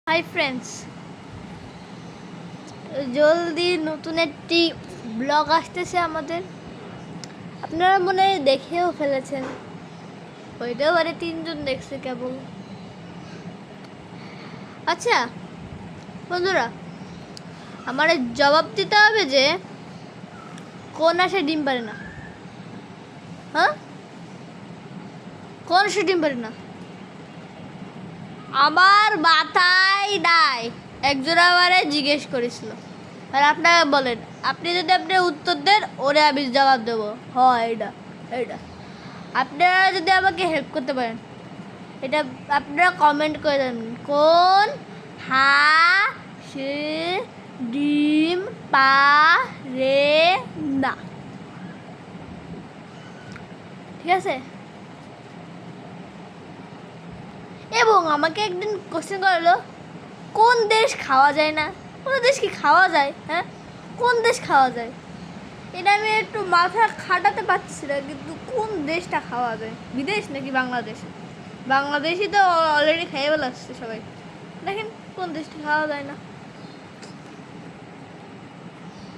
Hi friends, জলদি নতুন একটি ব্লগ আসতেছে আমাদের। আপনারা মনে হয় দেখেও ফেলেছেন, ওইটাও আরে 3জন দেখছে কেবল। আচ্ছা বন্ধুরা, আমার জবাব দিতে হবে যে কোন আসে ডিম পারে না? হ্যাঁ, কোন আসে ডিম পারে না? আমার মাথায় নাই। একজন আমারে জিজ্ঞেস করেছিল, আর আপনারা বলেন, আপনি যদি আপনি উত্তর দেন ওরে আমি জবাব দেবো। হয় এটা এটা আপনারা যদি আমাকে হেল্প করতে পারেন, এটা আপনারা কমেন্ট করে দেন, কোন হাঁসে ডিম পারে না? ঠিক আছে? এবং আমাকে একদিন কোশ্চেন করলো, কোন দেশ খাওয়া যায় না? কোনো দেশ কি খাওয়া যায়? হ্যাঁ, কোন দেশ খাওয়া যায়? এটা আমি একটু মাথা খাটাতে পারছি না, কিন্তু কোন দেশটা খাওয়া যায়? বিদেশ নাকি বাংলাদেশ? বাংলাদেশই তো অলরেডি খেয়ে বেলাচ্ছে সবাই। দেখেন কোন দেশটা খাওয়া যায় না।